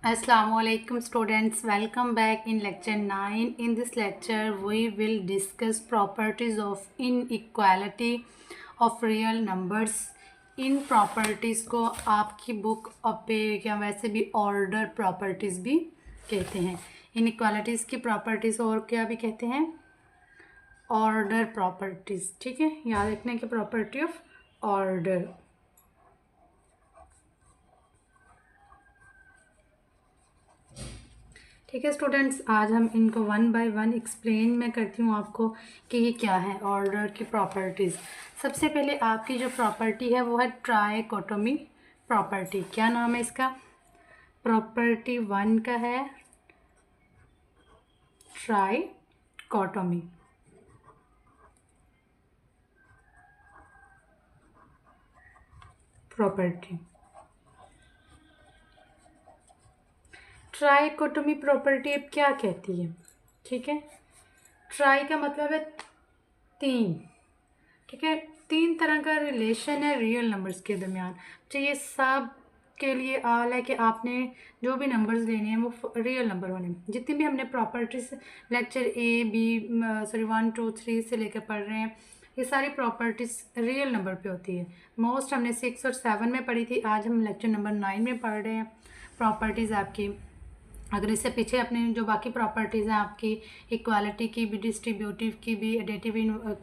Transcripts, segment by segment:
Assalamualaikum students, welcome back in lecture 9. In this lecture we will discuss properties of inequality of real numbers. In properties को आपकी book पे या वैसे भी order properties भी कहते हैं। इनइक्वालिटीज़ की प्रॉपर्टीज़ और क्या भी कहते हैं, ऑर्डर प्रॉपर्टीज़। ठीक है, याद रखने की प्रॉपर्टी ऑफ ऑर्डर। ठीक है स्टूडेंट्स, आज हम इनको वन बाय वन एक्सप्लेन मैं करती हूँ आपको कि ये क्या है ऑर्डर की प्रॉपर्टीज़। सबसे पहले आपकी जो प्रॉपर्टी है वो है ट्राइकोटोमी प्रॉपर्टी। क्या नाम है इसका? प्रॉपर्टी 1 का है ट्राइकोटोमी। प्रॉपर्टी ट्राइकोटोमी प्रॉपर्टी अब क्या कहती है? ठीक है, ट्राई का मतलब है तीन। ठीक है, तीन तरह का रिलेशन है रियल नंबर्स के दरमियान। तो ये सब के लिए आल है कि आपने जो भी नंबर्स लेने हैं वो रियल नंबर होने। जितनी भी हमने प्रॉपर्टीज लेक्चर ए बी 1 2 3 से लेकर पढ़ रहे हैं, ये सारी प्रॉपर्टीज़ रियल नंबर पे होती है। मोस्ट हमने 6 और 7 में पढ़ी थी, आज हम लेक्चर नंबर 9 में पढ़ रहे हैं प्रॉपर्टीज़ आपकी। अगर इससे पीछे अपने जो बाकी प्रॉपर्टीज़ हैं आपकी इक्वालिटी की भी, डिस्ट्रीब्यूटिव की भी, एडिटिव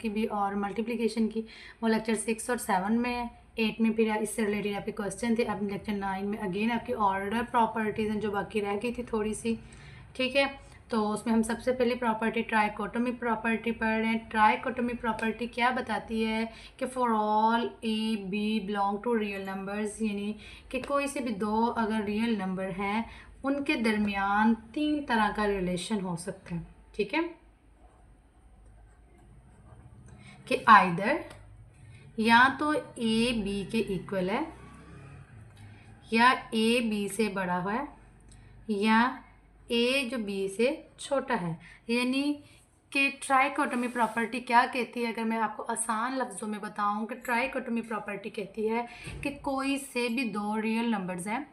की भी और मल्टीप्लिकेशन की, वो लेक्चर 6 और 7 में है। 8 में फिर इससे रिलेटेड आपके क्वेश्चन थे। अब लेक्चर 9 में अगेन आपकी ऑर्डर प्रॉपर्टीज़ हैं जो बाकी रह गई थी थोड़ी सी। ठीक है, तो उसमें हम सबसे पहले प्रॉपर्टी ट्राइकोटोमी प्रॉपर्टी पढ़ रहे हैं। ट्राइकोटोमी प्रॉपर्टी क्या बताती है कि for all a b belong to real numbers, यानी कि कोई से भी दो अगर रियल नंबर हैं उनके दरमियान तीन तरह का रिलेशन हो सकता है। ठीक है, कि आइदर या तो ए बी के इक्वल है, या ए बी से बड़ा है, या ए जो बी से छोटा है। यानी कि ट्राइकोटोमी प्रॉपर्टी क्या कहती है, अगर मैं आपको आसान लफ्ज़ों में बताऊं कि ट्राइकोटोमी प्रॉपर्टी कहती है कि कोई से भी दो रियल नंबर्स हैं,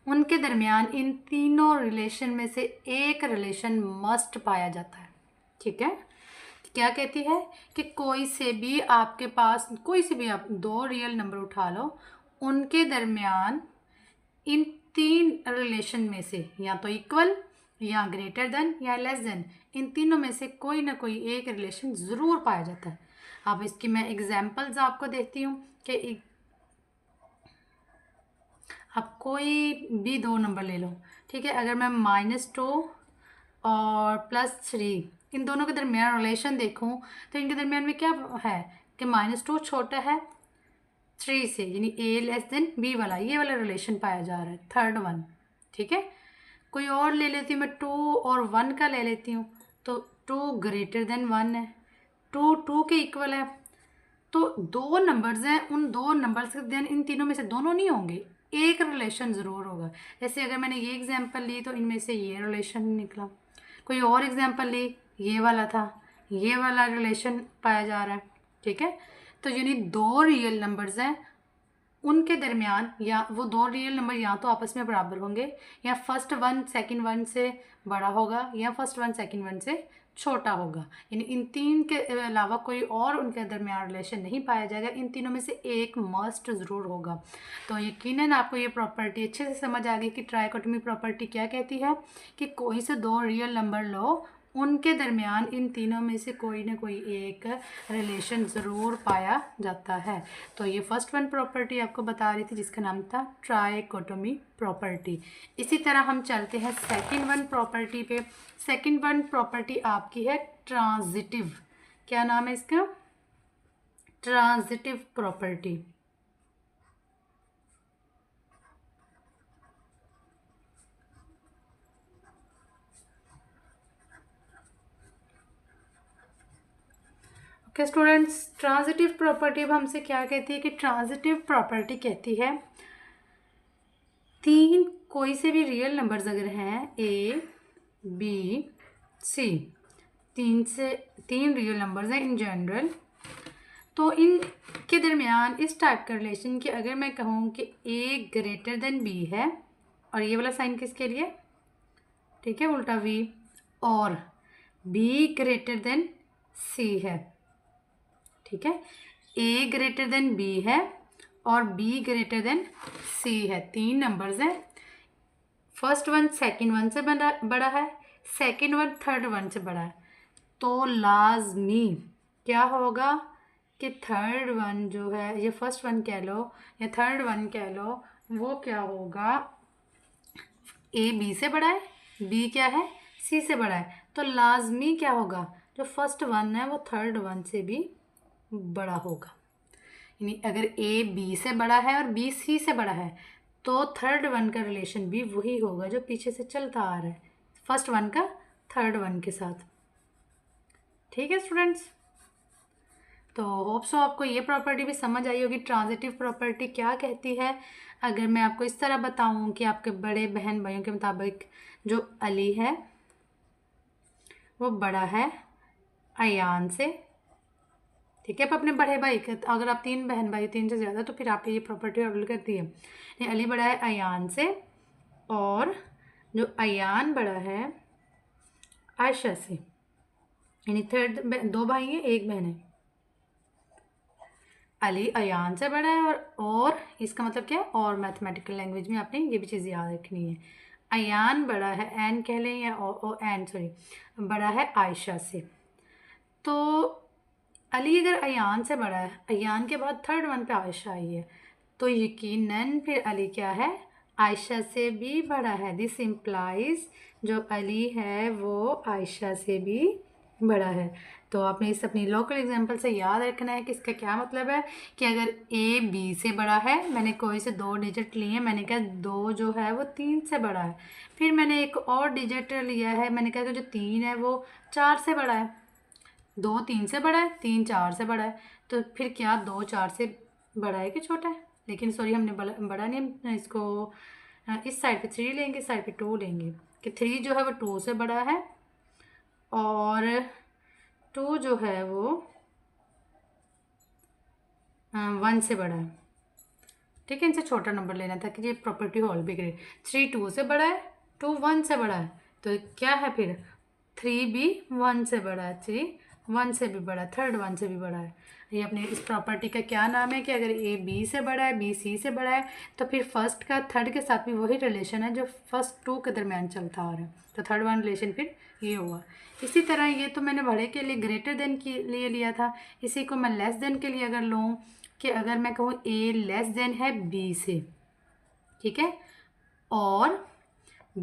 उनके दरमियान इन तीनों रिलेशन में से एक रिलेशन मस्ट पाया जाता है। ठीक है, क्या कहती है कि कोई से भी आपके पास कोई से भी आप दो रियल नंबर उठा लो, उनके दरमियान इन तीन रिलेशन में से या तो इक्वल या ग्रेटर देन या लेस देन, इन तीनों में से कोई ना कोई एक रिलेशन ज़रूर पाया जाता है। अब इसकी मैं एग्जांपल्स आपको देती हूँ कि आप कोई भी दो नंबर ले लो। ठीक है, अगर मैं -2 और +3 इन दोनों के दरमियान रिलेशन देखूं तो इनके दरमियान में क्या है कि -2 छोटा है 3 से, यानी ए लेस देन बी वाला, ये वाला रिलेशन पाया जा रहा है, थर्ड वन। ठीक है, कोई और ले लेती हूँ मैं, 2 और 1 का ले लेती हूँ, तो 2 ग्रेटर देन 1 है, 2 2 के इक्वल है। तो दो नंबर्स हैं, उन दो नंबर्स के देन इन तीनों में से दोनों नहीं होंगे, एक रिलेशन ज़रूर होगा। जैसे अगर मैंने ये एग्जांपल ली तो इनमें से ये रिलेशन निकला, कोई और एग्जांपल ली ये वाला था, ये वाला रिलेशन पाया जा रहा है। ठीक है, तो यानी दो रियल नंबर्स हैं, उनके दरमियान या वो दो रियल नंबर या तो आपस में बराबर होंगे, या फर्स्ट वन सेकंड वन से बड़ा होगा, या फर्स्ट वन सेकंड वन से छोटा होगा। यानी इन तीन के अलावा कोई और उनके दरमियान रिलेशन नहीं पाया जाएगा, इन तीनों में से एक मस्ट ज़रूर होगा। तो यकीनन आपको ये प्रॉपर्टी अच्छे से समझ आ गई कि ट्राइकोटोमी प्रॉपर्टी क्या कहती है कि कोई से दो रियल नंबर लो, उनके दरमियान इन तीनों में से कोई ना कोई एक रिलेशन ज़रूर पाया जाता है। तो ये फर्स्ट वन प्रॉपर्टी आपको बता रही थी जिसका नाम था ट्राइकोटोमी प्रॉपर्टी। इसी तरह हम चलते हैं सेकंड वन प्रॉपर्टी पे। सेकंड वन प्रॉपर्टी आपकी है ट्रांजिटिव। क्या नाम है इसका? Transitive property. Okay students, transitive property अब हमसे क्या कहती है कि ट्रांजिटिव प्रॉपर्टी कहती है तीन कोई से भी रियल नंबर्स अगर हैं ए बी सी, तीन रियल नंबर्स हैं इन जनरल, तो इन के दरमियान इस टाइप का रिलेशन कि अगर मैं कहूँ कि ए ग्रेटर देन बी है और ये वाला साइन किसके लिए, ठीक है, उल्टा V, और B ग्रेटर देन C है, ठीक है, A ग्रेटर देन B है और B ग्रेटर देन C है। 3 नंबर्स हैं, फर्स्ट वन सेकंड वन से बड़ा है, सेकंड वन थर्ड वन से बड़ा है, तो लाजमी क्या होगा कि थर्ड वन जो है, ये फर्स्ट वन कह लो या थर्ड वन कह लो, वो क्या होगा, A B से बड़ा है, B क्या है, C से बड़ा है, तो लाजमी क्या होगा, जो फर्स्ट वन है वो थर्ड वन से भी बड़ा होगा। यानी अगर A B से बड़ा है और B C से बड़ा है तो थर्ड वन का रिलेशन भी वही होगा जो पीछे से चलता आ रहा है, फर्स्ट वन का थर्ड वन के साथ। ठीक है स्टूडेंट्स, तो होप सो आपको ये प्रॉपर्टी भी समझ आई होगी, ट्रांजिटिव प्रॉपर्टी क्या कहती है। अगर मैं आपको इस तरह बताऊं कि आपके बड़े बहन भाइयों के मुताबिक जो अली है वो बड़ा है अयान से, ठीक है, आप अपने बड़े भाई के, अगर आप 3 बहन भाई 3 से ज़्यादा तो फिर आप ये प्रॉपर्टी अवेल करती है। अली बड़ा है अयान से और जो अयान बड़ा है आयशा से, यानी थर्ड 2 भाई हैं 1 बहन है। अली अयान से बड़ा है और इसका मतलब क्या है, और मैथमेटिकल लैंग्वेज में आपने ये भी चीज़ याद रखनी है। अयान बड़ा है, एन कह लें या एन सॉरी, बड़ा है आयशा से। तो अली अगर अयान से बड़ा है, अयान के बाद थर्ड वन पे आयशा आई है, तो यकीनन फिर अली क्या है, आयशा से भी बड़ा है। दिस इम्प्लाइज जो अली है वो आयशा से भी बड़ा है। तो आपने इस अपनी लोकल एग्जांपल से याद रखना है कि इसका क्या मतलब है कि अगर A B से बड़ा है, मैंने कोई से 2 डिजिट लिए हैं, मैंने कहा 2 जो है वो 3 से बड़ा है, फिर मैंने एक और डिजिट लिया है, मैंने कहा कि जो 3 है वो 4 से बड़ा है, 2 3 से बड़ा है, 3 4 से बड़ा है, तो फिर क्या 2 4 से बड़ा है कि छोटा है। लेकिन सॉरी हमने बड़ा नहीं, हम इसको इस साइड पे 3 लेंगे, इस साइड पे 2 लेंगे कि 3 जो है वो 2 से बड़ा है और 2 जो है वो 1 से बड़ा है। ठीक है, इनसे छोटा नंबर लेना था कि ये प्रॉपर्टी होल भी करे। 3 2 से बड़ा है, 2 1 से बड़ा है, तो क्या है फिर 3 भी 1 से बड़ा है, 3 1 से भी बड़ा है, थर्ड 1 से भी बड़ा है। ये अपने इस प्रॉपर्टी का क्या नाम है कि अगर A B से बड़ा है, B C से बड़ा है, तो फिर फर्स्ट का थर्ड के साथ भी वही रिलेशन है जो फर्स्ट 2 के दरमियान चलता आ रहा है, तो थर्ड वन रिलेशन फिर ये हुआ। इसी तरह ये तो मैंने बड़े के लिए ग्रेटर देन के लिए लिया था, इसी को मैं लेस देन के लिए अगर लूँ कि अगर मैं कहूँ A लेस देन है B से, ठीक है, और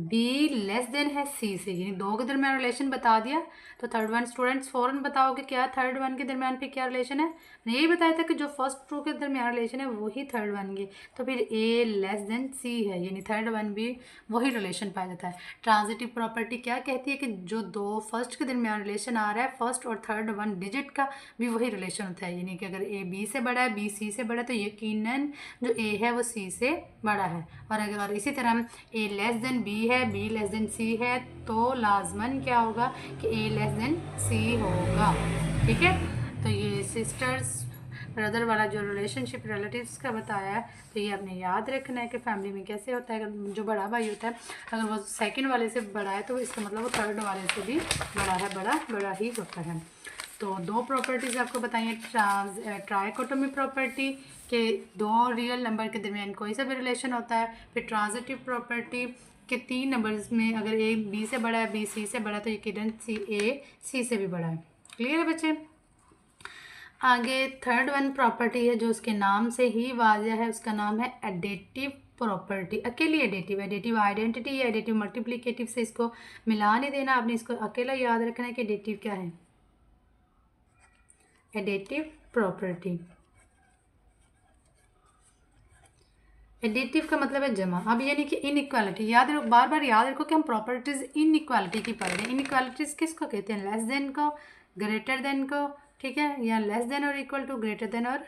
B लेस देन है C से, यानी 2 के दरमियान रिलेशन बता दिया, तो थर्ड वन स्टूडेंट्स फ़ौरन बताओगे क्या थर्ड वन के दरमियान पे क्या रिलेशन है। मैंने यही बताया था कि जो फर्स्ट 2 के दरमियान रिलेशन है वही थर्ड वन की, तो फिर A लेस देन C है, यानी थर्ड वन भी वही रिलेशन पाया जाता है। ट्रांजिटिव प्रॉपर्टी क्या कहती है कि जो 2 फर्स्ट के दरमियान रिलेशन आ रहा है, फर्स्ट और थर्ड 1 डिजिट का भी वही रिलेशन होता है, यानी कि अगर A B से बड़ा है, B C से बड़ा है, तो यकीनन जो A है वो C से बड़ा है। और अगर इसी तरह A लेस देन B है, B लेस देन C है, तो लाजमन क्या होगा कि A लेस देन C होगा। ठीक है, तो ये सिस्टर्स ब्रदर वाला जो रिलेशनशिप रिलेटिव्स का बताया है, तो ये आपने याद रखना है कि फैमिली में कैसे होता है। अगर जो बड़ा भाई होता है अगर वो सेकंड वाले से बड़ा है तो इसका मतलब वो थर्ड वाले से भी बड़ा है, बड़ा ही होता है। तो 2 प्रॉपर्टीज़ आपको बताइए, ट्राइकोटोमी प्रॉपर्टी के 2 रियल नंबर के दरमियान कोई सा भी रिलेशन होता है, फिर ट्रांजिटिव प्रॉपर्टी के 3 नंबर्स में अगर A B से बड़ा है, B C से बड़ा है, तो यकीनन A C से भी बड़ा है। क्लियर है बच्चे। आगे थर्ड वन प्रॉपर्टी है जो उसके नाम से ही वाज़ेह है, उसका नाम है एडेटिव प्रॉपर्टी। अकेली एडेटिव, एडेटिव आइडेंटिटी या एडेटिव मल्टीप्लिकेटिव से इसको मिला नहीं देना, आपने इसको अकेला याद रखना है कि एडेटिव क्या है, एडेटिव प्रॉपर्टी। एडिटिव का मतलब है जमा। अब यानी कि इनइक्वालिटी, याद रखो, बार बार याद रखो कि हम प्रॉपर्टीज इनइक्वालिटी की पढ़ रहे हैं। इनइक्वालिटीज किसको कहते हैं, लेस देन को, ग्रेटर देन को, ठीक है, या लेस देन और इक्वल टू, ग्रेटर देन और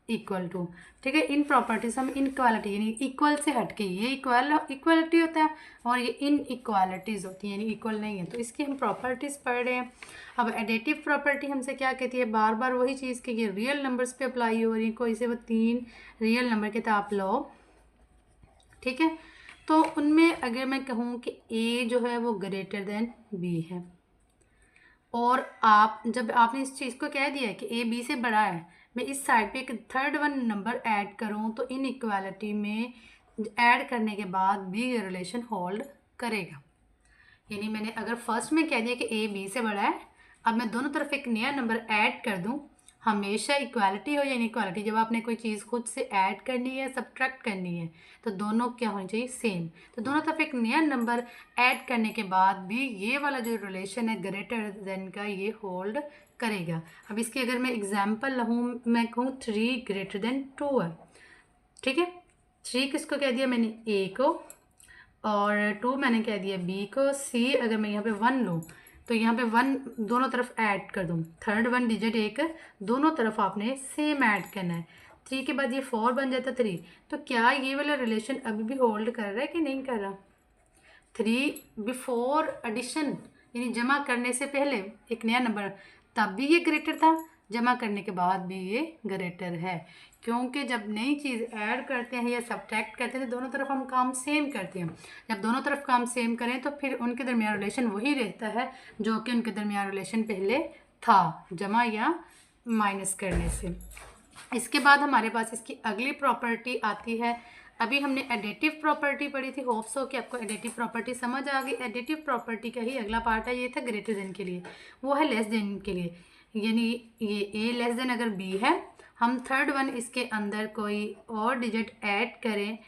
इक्वल टू। ठीक है, इन प्रॉपर्टीज हम इनक्वालिटी यानी इक्वल से हटके, ये इक्वालिटी होता है और ये इनइक्वालिटीज़ होती हैं, यानी इक्वल नहीं है, तो इसकी हम प्रॉपर्टीज़ पढ़ रहे हैं। अब एडेटिव प्रॉपर्टी हमसे क्या कहती है, बार बार वही चीज़ कि ये रियल नंबर्स पे अप्लाई हो रही है, कोई से वो 3 रियल नंबर के तो आप लो, ठीक है। तो उनमें अगर मैं कहूँ कि ए जो है वो ग्रेटर देन बी है, और आप जब आपने इस चीज़ को कह दिया है कि ए बी से बड़ा है, मैं इस साइड पे एक थर्ड वन नंबर ऐड करूँ तो इन इक्वालिटी में ऐड करने के बाद भी ये रिलेशन होल्ड करेगा। यानी मैंने अगर फर्स्ट में कह दिया कि ए बी से बड़ा है, अब मैं दोनों तरफ एक नया नंबर ऐड कर दूं, हमेशा इक्वालिटी हो या इनइक्वालिटी, जब आपने कोई चीज़ खुद से ऐड करनी है सब्ट्रैक्ट करनी है तो दोनों क्या होनी चाहिए, सेम। तो दोनों तरफ एक नया नंबर ऐड करने के बाद भी ये वाला जो रिलेशन है ग्रेटर देन का, ये होल्ड करेगा। अब इसकी अगर मैं एग्जाम्पल लूँ, मैं कहूँ 3 ग्रेटर देन 2 है, ठीक है। 3 किसको कह दिया मैंने, ए को, और 2 मैंने कह दिया बी को। सी अगर मैं यहाँ पे 1 लूँ तो यहाँ पे 1 दोनों तरफ ऐड कर दूँ, थर्ड 1 डिजिट एक दोनों तरफ आपने सेम ऐड करना है। 3 के बाद ये 4 बन जाता 3। तो क्या ये वाला रिलेशन अभी भी होल्ड कर रहा है कि नहीं कर रहा। 3 बिफोर एडिशन यानी जमा करने से पहले एक नया नंबर, तब भी ये ग्रेटर था, जमा करने के बाद भी ये ग्रेटर है, क्योंकि जब नई चीज़ ऐड करते हैं या सब्ट्रैक्ट करते हैं तो दोनों तरफ हम काम सेम करते हैं। जब दोनों तरफ काम सेम करें तो फिर उनके दरमियान रिलेशन वही रहता है जो कि उनके दरमियान रिलेशन पहले था, जमा या माइनस करने से। इसके बाद हमारे पास इसकी अगली प्रॉपर्टी आती है। अभी हमने एडिटिव प्रॉपर्टी पढ़ी थी, होप्स हो कि आपको एडिटिव प्रॉपर्टी समझ आ गई। एडिटिव प्रॉपर्टी का ही अगला पार्ट है, ये था ग्रेटर देन के लिए, वो है लेस देन के लिए। यानी ये ए लेस देन अगर बी है, हम थर्ड वन इसके अंदर कोई और डिजिट ऐड करें,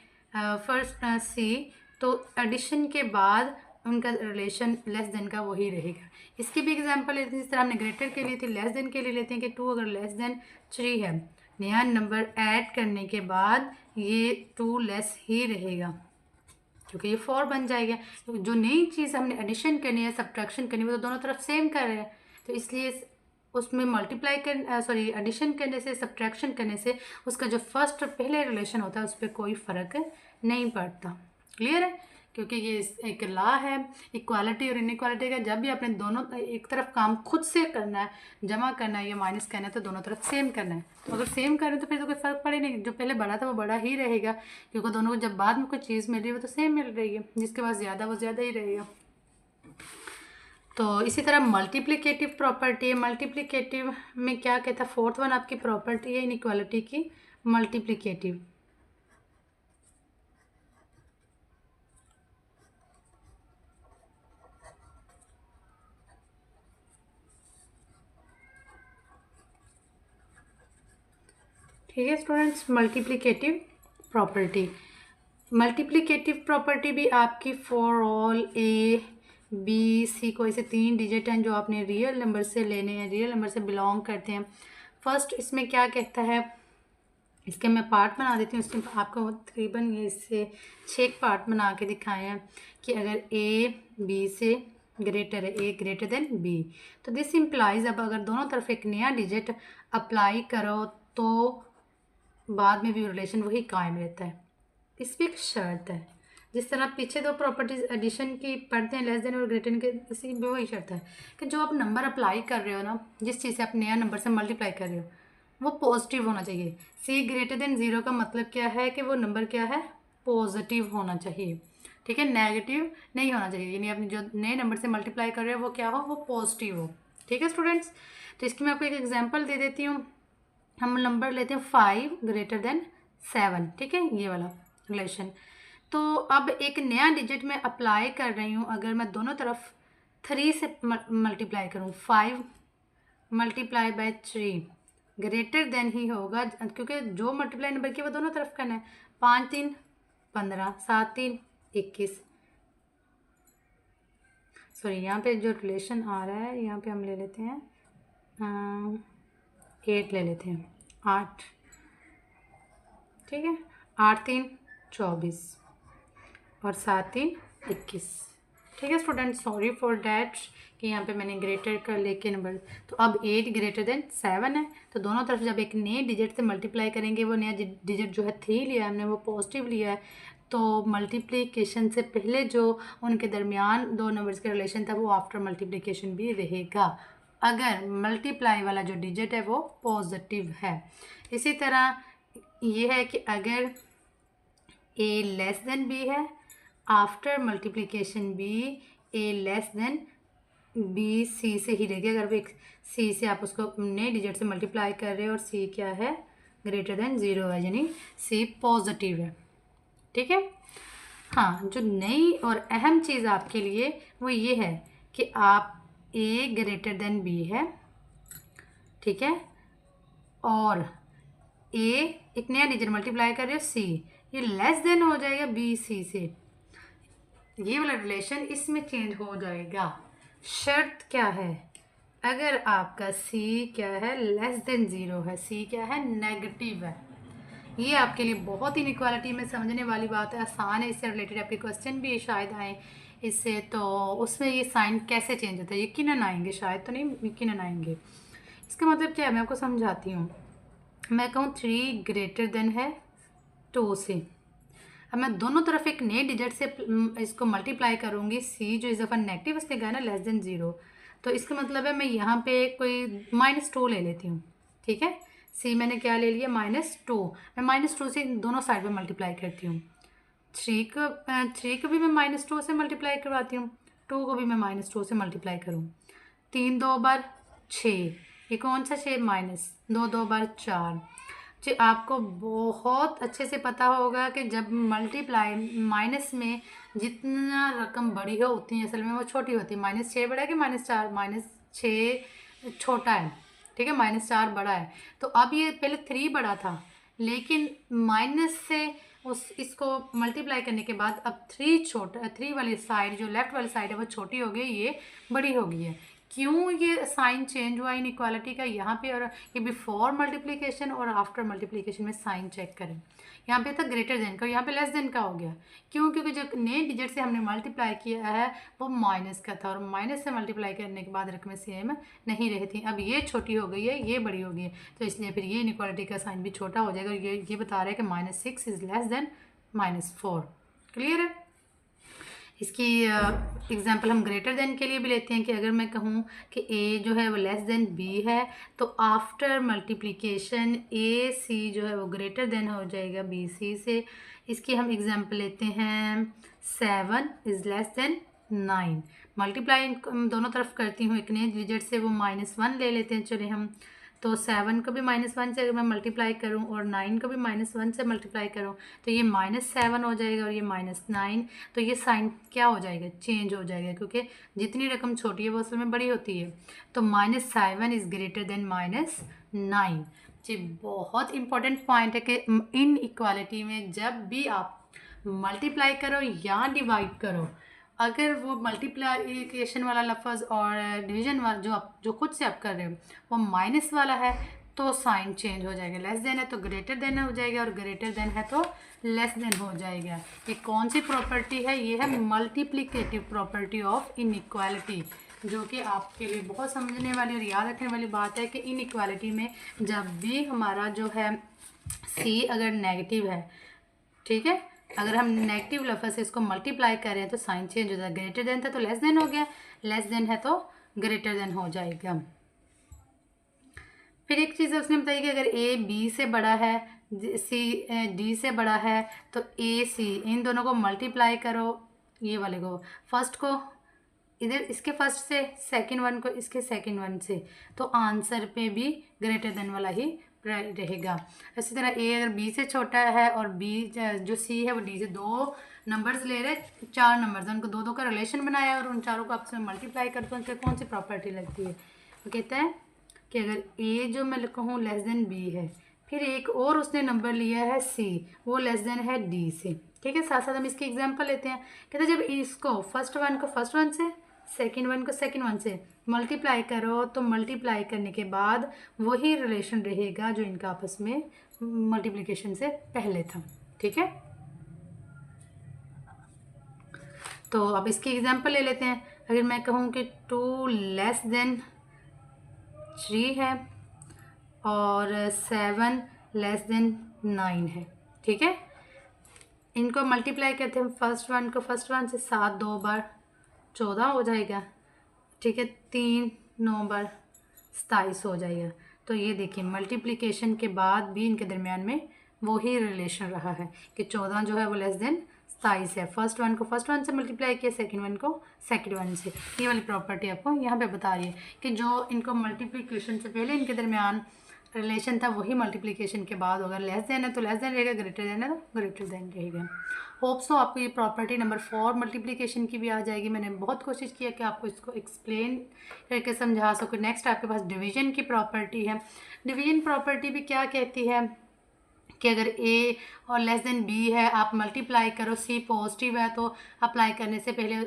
फर्स्ट सी, तो एडिशन के बाद उनका रिलेशन लेस देन का वही रहेगा। इसकी भी एग्जांपल लेते हैं, जिस तरह हमने ग्रेटर के लिए थी, लेस देन के लिए लेते हैं कि 2 अगर लेस देन 3 है, नया नंबर ऐड करने के बाद ये 2 लेस ही रहेगा क्योंकि ये 4 बन जाएगा। तो जो नई चीज़ हमने एडिशन करनी है सब्ट्रैक्शन करनी है वो तो दोनों तरफ सेम कर रहे हैं, तो इसलिए उसमें मल्टीप्लाई एडिशन करने से सब्ट्रैक्शन करने से उसका जो फर्स्ट पहले रिलेशन होता है उस पर कोई फ़र्क नहीं पड़ता। क्लियर है, क्योंकि ये एक लॉ है इक्वालिटी और इनइक्वालिटी का। जब भी आपने दोनों एक तरफ काम खुद से करना है, जमा करना है या माइनस करना है, तो दोनों तरफ सेम करना है। तो अगर सेम करें तो फिर तो कोई फ़र्क पड़े नहीं, जो पहले बड़ा था वो बड़ा ही रहेगा, क्योंकि दोनों को जब बाद में कोई चीज़ मिल रही है वो तो सेम मिल रही है, जिसके पास ज़्यादा वो ज़्यादा ही रहेगा। तो इसी तरह मल्टीप्लिकेटिव प्रॉपर्टी है। मल्टीप्लिकेटिव में क्या कहता है, फोर्थ वन आपकी प्रॉपर्टी है इनइक्वालिटी की, मल्टीप्लिकेटिव। ठीक है students, multiplicative property. Multiplicative property भी आपकी for all a b c, कोई से 3 डिजिट हैं जो आपने रियल नंबर से लेने हैं, रियल नंबर से बिलोंग करते हैं। फर्स्ट इसमें क्या कहता है, इसके मैं पार्ट बना देती हूँ। इसमें आपको तकरीबन ये इससे 6 पार्ट बना के दिखाए हैं कि अगर ए बी से ग्रेटर है, ए ग्रेटर देन बी, तो दिस इम्प्लाइज, अब अगर दोनों तरफ एक नया डिजिट अप्लाई करो तो बाद में भी रिलेशन वही कायम रहता है। इस पर एक शर्त है, जिस तरह पीछे 2 प्रॉपर्टीज एडिशन की पढ़ते हैं लेस देन और ग्रेटर के, इसी में वही शर्त है कि जो आप नंबर अप्लाई कर रहे हो ना, जिस चीज़ से आप नया नंबर से मल्टीप्लाई कर रहे हो वो पॉजिटिव होना चाहिए। सी ग्रेटर देन 0 का मतलब क्या है कि वो नंबर क्या है, पॉजिटिव होना चाहिए, ठीक है, नेगेटिव नहीं होना चाहिए। यानी आपने जो नए नंबर से मल्टीप्लाई कर रहे हो वो क्या हो, वो पॉजिटिव हो। ठीक है स्टूडेंट्स, तो इसकी मैं आपको एक एग्जांपल दे देती हूँ। हम नंबर लेते हैं 5 ग्रेटर देन 7, ठीक है, ये वाला रिलेशन। तो अब एक नया डिजिट मैं अप्लाई कर रही हूँ, अगर मैं दोनों तरफ 3 से मल्टीप्लाई करूँ, 5 मल्टीप्लाई बाय 3 ग्रेटर देन ही होगा, क्योंकि जो मल्टीप्लाई नंबर किया वो दोनों तरफ करना है। 5 3 15, 7 3 21। सॉरी, यहाँ पे जो रिलेशन आ रहा है यहाँ पे हम ले लेते हैं 8 ले लेते हैं, 8, ठीक है, 8 3 24 और 7 3 21। ठीक है स्टूडेंट, सॉरी फॉर डैट कि यहाँ पे मैंने ग्रेटर कर लेके नंबर। तो अब 8 ग्रेटर देन 7 है, तो दोनों तरफ जब एक नए डिजिट से मल्टीप्लाई करेंगे, वो नया डिजिट जो है 3 लिया है हमने, वो पॉजिटिव लिया है, तो मल्टीप्लिकेशन से पहले जो उनके दरमियान 2 नंबर्स का रिलेशन था वो आफ्टर मल्टीप्लिकेशन भी रहेगा, अगर मल्टीप्लाई वाला जो डिजिट है वो पॉजिटिव है। इसी तरह ये है कि अगर ए लेस देन बी है आफ्टर मल्टीप्लिकेशन बी ए लेस देन बी सी से ही रहेगी। अगर एक सी से आप उसको नए डिजिट से मल्टीप्लाई कर रहे हो और सी क्या है, ग्रेटर देन 0 है, यानी सी पॉजिटिव है। ठीक है। हाँ, जो नई और अहम चीज़ आपके लिए वो ये है कि आप ए ग्रेटर देन बी है, ठीक है, और ए एक नया डिजिट मल्टीप्लाई कर रहे हो सी, ये लेस देन हो जाएगा बी सी से, ये वाला रिलेशन इसमें चेंज हो जाएगा। शर्त क्या है, अगर आपका सी क्या है, लेस देन 0 है, सी क्या है, नेगेटिव है। ये आपके लिए बहुत ही इनइक्वालिटी में समझने वाली बात है, आसान है। इससे रिलेटेड आपके क्वेश्चन भी शायद आए इससे, तो उसमें ये साइन कैसे चेंज होता है, यकीनन आएंगे, शायद तो नहीं, यकीनन आएंगे। इसका मतलब क्या है, मैं आपको समझाती हूँ। मैं कहूँ 3 ग्रेटर देन है 2 से, अब मैं दोनों तरफ एक नए डिजिट से इसको मल्टीप्लाई करूँगी, सी जो इस दफ़ा नेगेटिव इसने कहा ना लेस देन 0, तो इसका मतलब है मैं यहाँ पे कोई -2 ले लेती हूँ। ठीक है, सी मैंने क्या ले लिया, -2, मैं -2 से दोनों साइड पे मल्टीप्लाई करती हूँ। 3 को भी मैं -2 से मल्टीप्लाई करवाती हूँ, 2 को भी मैं -2 से मल्टीप्लाई करूँ। 3 2 बार 6, ये कौन सा 6, -2 2 बार 4। जी, आपको बहुत अच्छे से पता होगा कि जब मल्टीप्लाई माइनस में जितना रकम बड़ी हो उतनी असल में वो छोटी होती है। -6 बड़ा है कि -4, -6 छोटा है, ठीक है, -4 बड़ा है। तो अब ये पहले 3 बड़ा था, लेकिन माइनस से इसको मल्टीप्लाई करने के बाद अब 3 छोटा, 3 वाली साइड जो लेफ्ट वाली साइड है वो छोटी हो गई, ये बड़ी हो गई है। क्यों ये साइन चेंज हुआ इन इक्वालिटी का यहाँ पे, और ये बिफोर मल्टीप्लिकेशन और आफ्टर मल्टीप्लिकेशन में साइन चेक करें। यहाँ पे था ग्रेटर देन का, यहाँ पे लेस देन का हो गया। क्यों, क्योंकि जो नए डिजिट से हमने मल्टीप्लाई किया है वो माइनस का था, और माइनस से मल्टीप्लाई करने के बाद रकमें सेम नहीं रहती। अब ये छोटी हो गई है, ये बड़ी हो गई है, तो इसलिए फिर ये इनइक्वालिटी का साइन भी छोटा हो जाएगा। ये बता रहा है कि -6 इज़ लेस देन -4। क्लियर है। इसकी एग्जांपल हम ग्रेटर देन के लिए भी लेते हैं कि अगर मैं कहूँ कि ए जो है वो लेस देन बी है, तो आफ्टर मल्टीप्लिकेशन ए सी जो है वो ग्रेटर देन हो जाएगा बी सी से। इसकी हम एग्जांपल लेते हैं 7 इज़ लेस देन 9। मल्टीप्लाई दोनों तरफ करती हूँ एक नए डिजिट से, वो -1 ले लेते हैं चले हम। तो 7 को भी -1 से अगर मैं मल्टीप्लाई करूँ और 9 को भी -1 से मल्टीप्लाई करूँ, तो ये -7 हो जाएगा और ये -9। तो ये साइन क्या हो जाएगा, चेंज हो जाएगा, क्योंकि जितनी रकम छोटी है वो असल में बड़ी होती है। तो -7 इज़ ग्रेटर देन -9। जी, बहुत इंपॉर्टेंट पॉइंट है कि इन इक्वालिटी में जब भी आप मल्टीप्लाई करो या डिवाइड करो, अगर वो मल्टीप्लिकेशन वाला लफ्ज़ और डिवीजन वाला जो खुद से आप कर रहे हो वो माइनस वाला है, तो साइन चेंज हो जाएगा। लेस देन है तो ग्रेटर देन हो जाएगा, और ग्रेटर देन है तो लेस देन हो जाएगा। ये कौन सी प्रॉपर्टी है, ये है मल्टीप्लिकेटिव प्रॉपर्टी ऑफ इनइक्वालिटी, जो कि आपके लिए बहुत समझने वाली और याद रखने वाली बात है कि इनइक्वालिटी में जब भी हमारा जो है सी अगर नेगेटिव है, ठीक है, अगर हम नेगेटिव लफ्ज़ से इसको मल्टीप्लाई कर रहे हैं तो साइन चेंज हो जाएगा। ग्रेटर देन था तो लेस देन हो गया, लेस देन है तो ग्रेटर देन हो जाएगा। फिर एक चीज़ उसने बताई कि अगर ए बी से बड़ा है, सी डी से बड़ा है, तो ए सी, इन दोनों को मल्टीप्लाई करो, ये वाले को फर्स्ट को इधर इसके फर्स्ट से, सेकंड वन को इसके सेकंड वन से, तो आंसर पे भी ग्रेटर देन वाला ही रहेगा। इसी तरह ए अगर बी से छोटा है और बी जो सी है वो डी से 2 नंबर्स ले रहे, 4 नंबर्स, उनको 2 का रिलेशन बनाया और उन चारों को आपस में मल्टीप्लाई करते हैं, उनके कौन सी प्रॉपर्टी लगती है। वो कहता है कि अगर ए जो मैं कहूँ लेस देन बी है, फिर एक और उसने नंबर लिया है सी, वो लेस देन है डी से, ठीक है। साथ साथ हम इसकी एग्जांपल लेते हैं। कहते हैं जब इसको फर्स्ट वन को फर्स्ट वन से, सेकंड वन को सेकंड वन से मल्टीप्लाई करो, तो मल्टीप्लाई करने के बाद वही रिलेशन रहेगा जो इनका आपस में मल्टीप्लिकेशन से पहले था, ठीक है। तो अब इसकी एग्जांपल ले लेते हैं। अगर मैं कहूँ कि 2 लेस देन 3 है और 7 लेस देन 9 है, ठीक है। इनको मल्टीप्लाई करते हैं फर्स्ट वन को फर्स्ट वन से, 7 2 बार 14 हो जाएगा, ठीक है। 3 9 बार 27 हो जाएगा। तो ये देखिए मल्टीप्लिकेशन के बाद भी इनके दरमियान में वही रिलेशन रहा है कि 14 जो है वो लेस देन 27 है। फर्स्ट वन को फर्स्ट वन से मल्टीप्लाई किया, सेकंड वन को सेकंड वन से। ये वाली प्रॉपर्टी आपको यहाँ पे बता रही है कि जो इनको मल्टीप्लिकेशन से पहले इनके दरमियान रिलेशन था वही मल्टीप्लिकेशन के बाद होगा। लेस देन है तो लेस देन रहेगा, ग्रेटर देन है तो ग्रेटर देन रहेगा। होप सो आपको ये प्रॉपर्टी नंबर 4 मल्टीप्लिकेशन की भी आ जाएगी। मैंने बहुत कोशिश किया कि आपको इसको एक्सप्लेन करके समझा सकूँ। नेक्स्ट आपके पास डिवीजन की प्रॉपर्टी है। डिवीजन प्रॉपर्टी भी क्या कहती है कि अगर a और लेस देन b है, आप मल्टीप्लाई करो, c पॉजिटिव है तो अप्लाई करने से पहले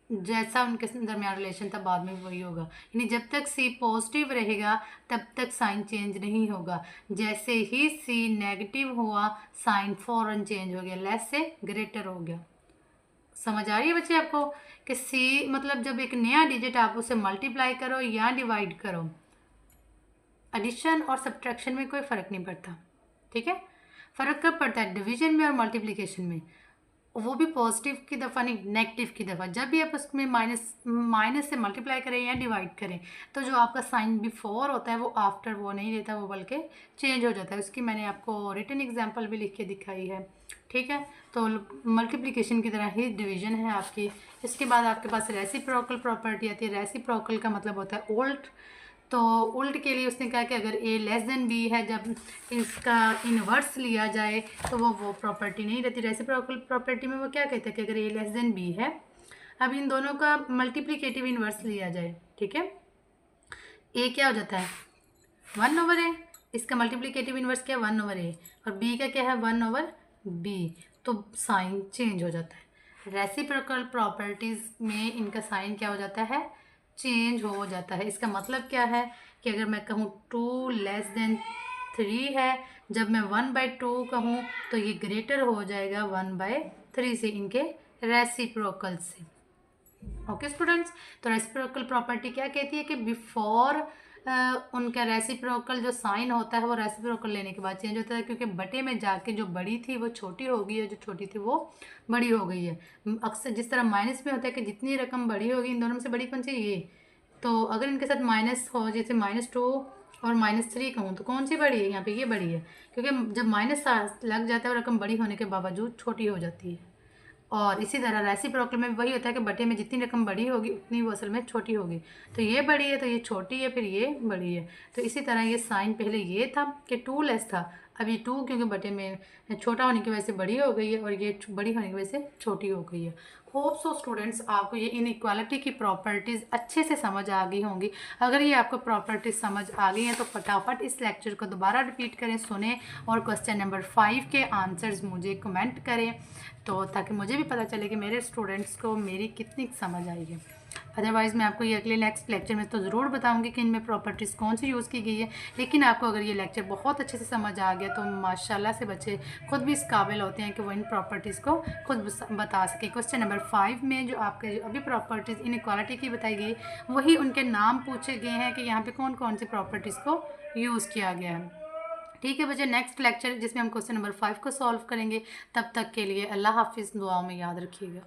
जैसा उनके दरमियान रिलेशन था बाद में वही होगा। यानी जब तक c पॉजिटिव रहेगा तब तक साइन चेंज नहीं होगा। जैसे ही c नेगेटिव हुआ साइन फ़ौरन चेंज हो गया, लेस से ग्रेटर हो गया। समझ आ रही है बच्चे आपको कि c मतलब जब एक नया डिजिट आप उसे मल्टीप्लाई करो या डिवाइड करो, एडिशन और सब्ट्रैक्शन में कोई फ़र्क नहीं पड़ता। ठीक है, फ़र्क कब पड़ता है? डिवीजन में और मल्टीप्लिकेशन में, वो भी पॉजिटिव की दफ़ा नहीं, नेगेटिव की दफ़ा। जब भी आप उसमें माइनस से मल्टीप्लाई करें या डिवाइड करें तो जो आपका साइन बिफोर होता है वो आफ्टर वो नहीं रहता, वो बल्कि चेंज हो जाता है। उसकी मैंने आपको रिटन एग्जांपल भी लिख के दिखाई है। ठीक है, तो मल्टीप्लिकेशन की तरह ही डिवीजन है आपकी। इसके बाद आपके पास रेसिप्रोकल प्रॉपर्टी आती है। रेसिप्रोकल का मतलब होता है उल्ट। तो उल्ट के लिए उसने कहा कि अगर a लेस देन b है, जब इसका इन्वर्स लिया जाए तो वो प्रॉपर्टी नहीं रहती। रेसिप्रोकल प्रॉपर्टी में वो क्या कहता है कि अगर a लेस देन b है, अब इन दोनों का मल्टीप्लिकेटिव इन्वर्स लिया जाए, ठीक है, a क्या हो जाता है 1/a, इसका मल्टीप्लिकेटिव इन्वर्स क्या है 1/a, और b का क्या है 1/b, तो साइन चेंज हो जाता है। रेसिप्रोकल प्रॉपर्टीज़ में इनका साइन क्या हो जाता है, चेंज हो जाता है। इसका मतलब क्या है कि अगर मैं कहूँ 2 लेस देन 3 है, जब मैं 1/2 कहूँ तो ये ग्रेटर हो जाएगा 1/3 से, इनके रेसिप्रोकल से। ओके स्टूडेंट्स, तो रेसिप्रोकल प्रॉपर्टी क्या कहती है कि बिफोर उनका रेसिप्रोकल जो साइन होता है वो रेसिप्रोकल लेने के बाद चेंज होता है, क्योंकि बटे में जाके जो बड़ी थी वो छोटी हो गई है, जो छोटी थी वो बड़ी हो गई है। अक्सर जिस तरह माइनस में होता है कि जितनी रकम बड़ी होगी, इन दोनों में से बड़ी कौन सी, ये, तो अगर इनके साथ माइनस हो, जैसे -2 और -3 कहूँ तो कौन सी बड़ी है, यहाँ पे ये बड़ी है, क्योंकि जब माइनस लग जाता है और रकम बड़ी होने के बावजूद छोटी हो जाती है। और इसी तरह रेसिप्रोकल में वही होता है कि बटे में जितनी रकम बड़ी होगी उतनी वो असल में छोटी होगी। तो ये बड़ी है तो ये छोटी है, फिर ये बड़ी है। तो इसी तरह ये साइन पहले ये था कि 2 लेस था, अब ये 2 क्योंकि बटे में छोटा होने की वजह से बड़ी हो गई है और ये बड़ी होने की वजह से छोटी हो गई है। होप सो स्टूडेंट्स आपको ये इनइक्वालिटी की प्रॉपर्टीज़ अच्छे से समझ आ गई होंगी। अगर ये आपको प्रॉपर्टीज समझ आ गई हैं तो फटाफट इस लेक्चर को दोबारा रिपीट करें, सुने और क्वेश्चन नंबर 5 के आंसर्स मुझे कमेंट करें, तो ताकि मुझे भी पता चले कि मेरे स्टूडेंट्स को मेरी कितनी समझ आई है। अदरवाइज़ मैं आपको ये अगले नेक्स्ट लेक्चर में तो ज़रूर बताऊंगी कि इनमें प्रॉपर्टीज़ कौन सी यूज़ की गई है। लेकिन आपको अगर ये लेक्चर बहुत अच्छे से समझ आ गया तो माशाल्लाह से बच्चे खुद भी इस काबिल होते हैं कि वो इन प्रॉपर्टीज़ को खुद बता सके। क्वेश्चन नंबर 5 में जो आपके अभी प्रॉपर्टीज़ इनइक्वालिटी की बताई गई, वही उनके नाम पूछे गए हैं कि यहाँ पर कौन कौन सी प्रॉपर्टीज़ को यूज़ किया गया है। ठीक है बच्चे, नेक्स्ट लेक्चर जिसमें हम क्वेश्चन नंबर 5 को सॉल्व करेंगे। तब तक के लिए अल्लाह हाफिज़, दुआओं में याद रखिएगा।